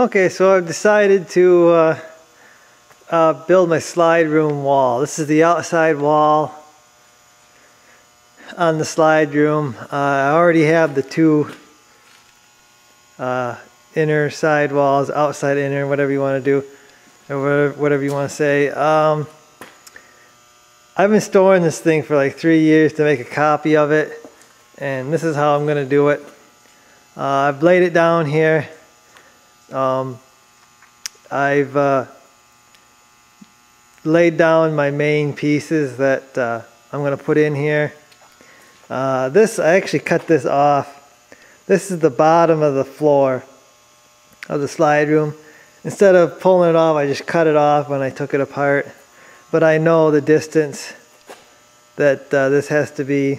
Okay, so I've decided to build my slide room wall. This is the outside wall on the slide room. I already have the two inner side walls, outside inner, whatever you want to do, or whatever you want to say. I've been storing this thing for like 3 years to make a copy of it, and this is how I'm going to do it. I've laid it down here. I've laid down my main pieces that I'm going to put in here. I actually cut this off. This is the bottom of the floor of the slide room. Instead of pulling it off, I just cut it off when I took it apart. But I know the distance that this has to be.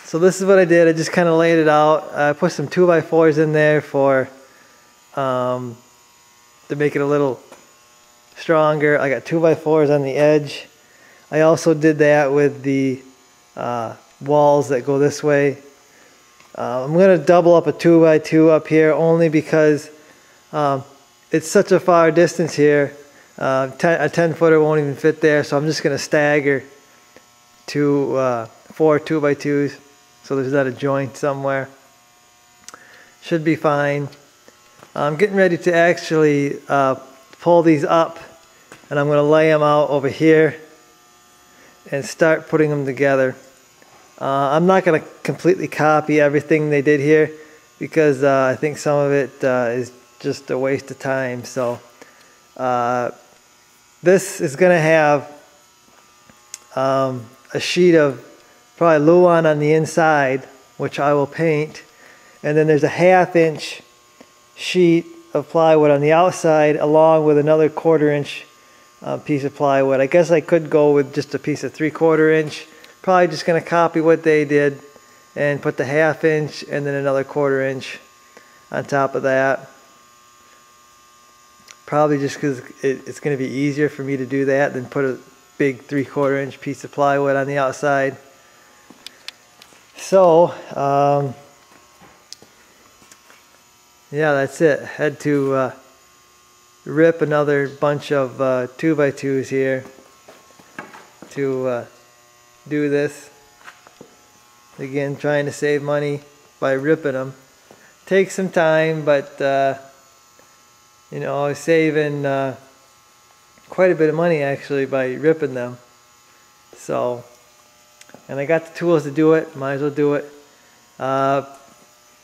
So this is what I did. I just kind of laid it out. I put some 2x4s in there to make it a little stronger. I got 2x4s on the edge. I also did that with the walls that go this way. I'm going to double up a 2x2 up here only because it's such a far distance here. A 10-footer won't even fit there, so I'm just going to stagger to 4 2x2s so there's not a joint somewhere. Should be fine. I'm getting ready to actually pull these up, and I'm going to lay them out over here and start putting them together. I'm not going to completely copy everything they did here because I think some of it is just a waste of time. So this is going to have a sheet of probably Luan on the inside, which I will paint, and then there's a 1/2 inch sheet of plywood on the outside along with another 1/4 inch piece of plywood. I guess I could go with just a piece of 3/4 inch. Probably just going to copy what they did and put the 1/2 inch and then another 1/4 inch on top of that. Probably just because it's going to be easier for me to do that than put a big 3/4 inch piece of plywood on the outside. So yeah, that's it. Had to rip another bunch of 2x2s here to do this. Again, trying to save money by ripping them. Takes some time, but you know, I was saving quite a bit of money actually by ripping them. So, and I got the tools to do it, might as well do it.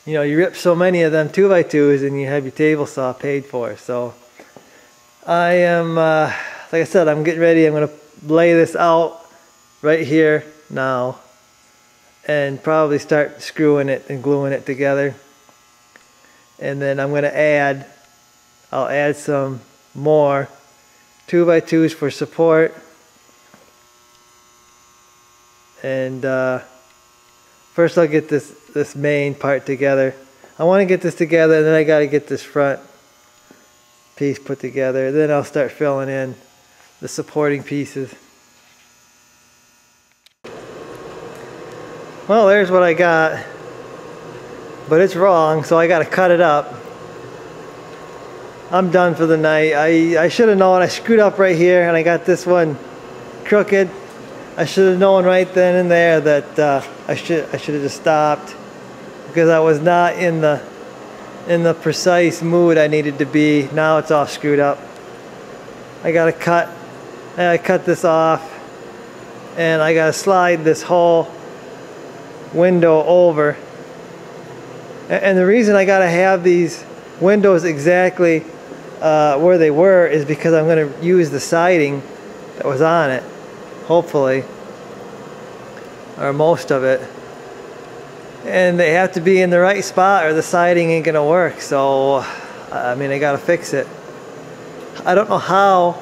You know, you rip so many of them 2x2s and you have your table saw paid for. So I am, like I said, I'm getting ready. I'm going to lay this out right here now and probably start screwing it and gluing it together. And then I'm going to I'll add some more 2x2s for support. And first I'll get this main part together. I want to get this together, and then I got to get this front piece put together. Then I'll start filling in the supporting pieces. Well, there's what I got, but it's wrong, so I got to cut it up. I'm done for the night. I should have known. I screwed up right here, and I got this one crooked. I should have known right then and there that I should have just stopped, because I was not in the precise mood I needed to be. Now it's all screwed up. I gotta cut this off, and I gotta slide this whole window over. And the reason I gotta have these windows exactly where they were is because I'm gonna use the siding that was on it, hopefully, or most of it. And they have to be in the right spot or the siding ain't gonna work. So I mean, I gotta fix it. I don't know how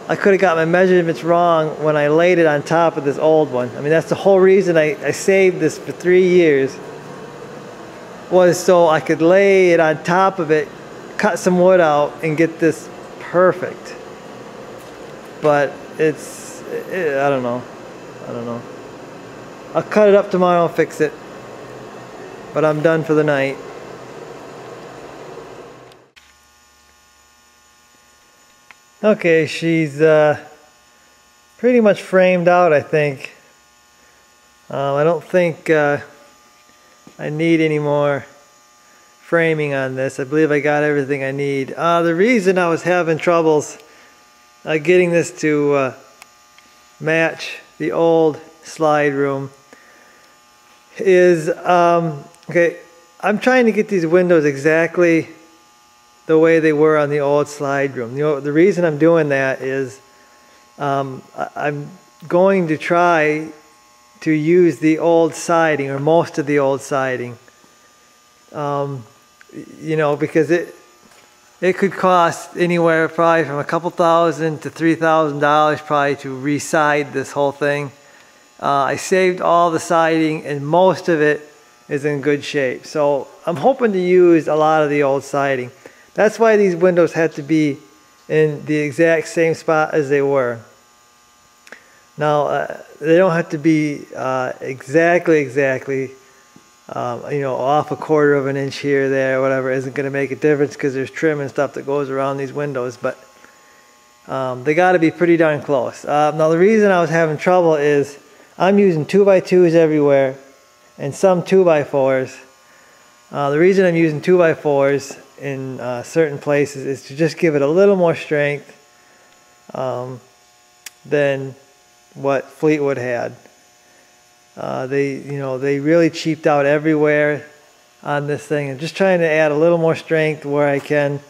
I could have got my measurements wrong when I laid it on top of this old one. I mean, that's the whole reason I saved this for 3 years, was so I could lay it on top of it, cut some wood out, and get this perfect. But I don't know. I'll cut it up tomorrow and fix it. But I'm done for the night. Okay, she's pretty much framed out, I think. I don't think I need any more framing on this. I believe I got everything I need. The reason I was having troubles getting this to match the old slide room is, okay, I'm trying to get these windows exactly the way they were on the old slide room. You know, the reason I'm doing that is I'm going to try to use the old siding, or most of the old siding, you know, because it could cost anywhere probably from a couple $1,000 to $3,000 probably to re-side this whole thing. I saved all the siding and most of it is in good shape. So I'm hoping to use a lot of the old siding. That's why these windows had to be in the exact same spot as they were. Now, they don't have to be exactly, you know, off a quarter of an inch here, there, whatever. Isn't going to make a difference because there's trim and stuff that goes around these windows, but they got to be pretty darn close. Now, the reason I was having trouble is I'm using 2x2s everywhere and some 2x4s. The reason I'm using 2x4s in certain places is to just give it a little more strength than what Fleetwood had. They really cheaped out everywhere on this thing. I'm just trying to add a little more strength where I can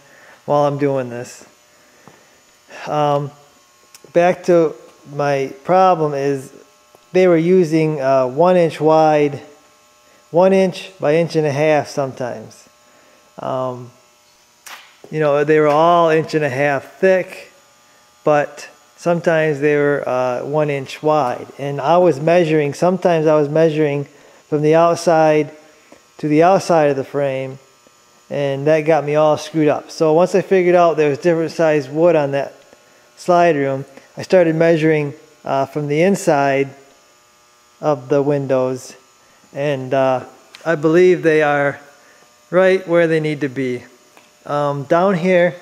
while I'm doing this. Back to my problem is they were using 1 inch wide, 1 inch by 1.5 inches sometimes. You know, they were all 1.5 inches thick, but sometimes they were 1 inch wide. And I was measuring, sometimes I was measuring from the outside to the outside of the frame, and that got me all screwed up. So once I figured out there was different size wood on that slide room, I started measuring from the inside of the windows, and I believe they are right where they need to be. Down here,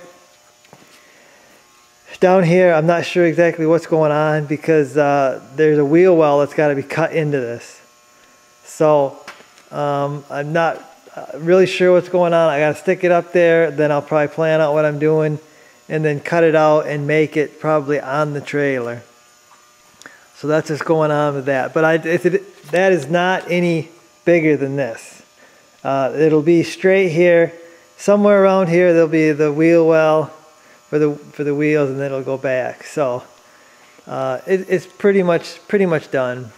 I'm not sure exactly what's going on because there's a wheel well that's got to be cut into this. So I'm not really sure what's going on. I got to stick it up there, then I'll probably plan out what I'm doing and then cut it out and make it probably on the trailer. So that's what's going on with that. But that is not any bigger than this. It'll be straight here. Somewhere around here there'll be the wheel well for the wheels, and then it'll go back. So it's pretty much done.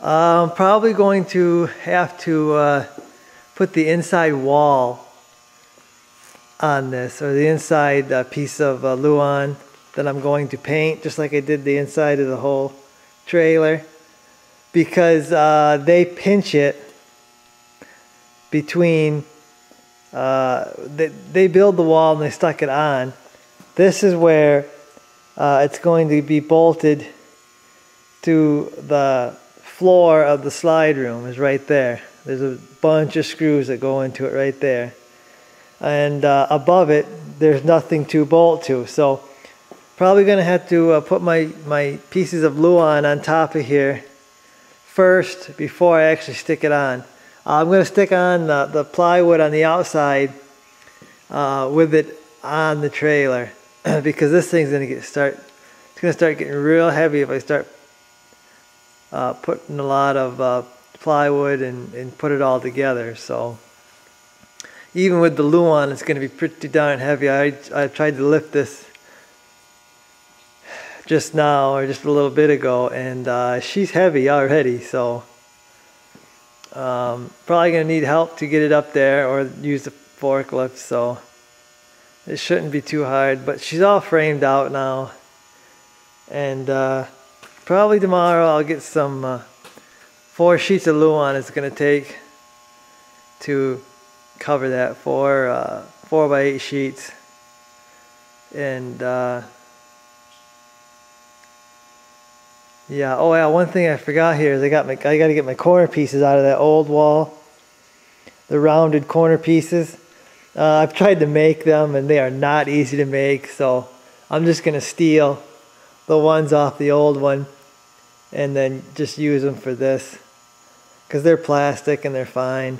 I'm probably going to have to put the inside wall on this, or the inside piece of Luan that I'm going to paint, just like I did the inside of the whole trailer, because they pinch it between, they build the wall and they stuck it on. This is where it's going to be bolted to the floor of the slide room, is right there. There's a bunch of screws that go into it right there. And above it, there's nothing to bolt to. So probably going to have to put my pieces of Luan on top of here first before I actually stick it on. I'm going to stick on the plywood on the outside with it on the trailer because this thing's going to start getting real heavy if I start putting a lot of plywood and put it all together. So even with the Luan, it's going to be pretty darn heavy. I tried to lift this just now, or just a little bit ago, and she's heavy already, so probably going to need help to get it up there or use the forklift, so it shouldn't be too hard. But she's all framed out now, and probably tomorrow I'll get some 4 sheets of Luan it's going to take to cover that, 4 by 8 sheets. And yeah, oh yeah, one thing I forgot here is I got to get my corner pieces out of that old wall, the rounded corner pieces. I've tried to make them and they are not easy to make, so I'm just gonna steal the ones off the old one and then just use them for this, because they're plastic and they're fine.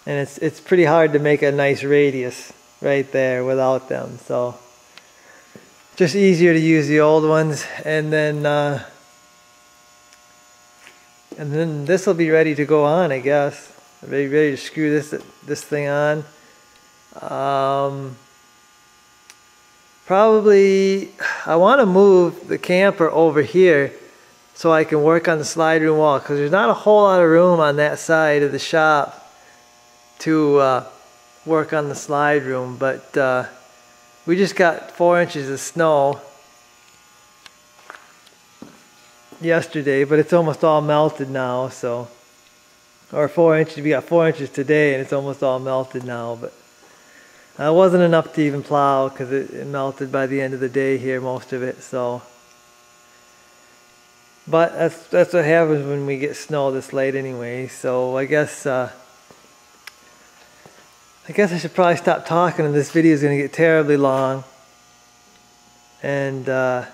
And it's pretty hard to make a nice radius right there without them, so just easier to use the old ones. And then this will be ready to go on, I guess. Ready to screw this thing on. Probably I want to move the camper over here so I can work on the slide room wall, because there's not a whole lot of room on that side of the shop to work on the slide room. But we just got 4 inches of snow yesterday, but it's almost all melted now. So, or 4 inches. We got 4 inches today, and it's almost all melted now. But it wasn't enough to even plow, because it melted by the end of the day here, most of it. So, but that's what happens when we get snow this late anyway. So I guess I should probably stop talking, and this video is going to get terribly long. And yeah,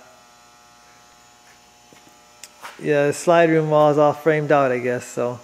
the slide room wall is all framed out, I guess. So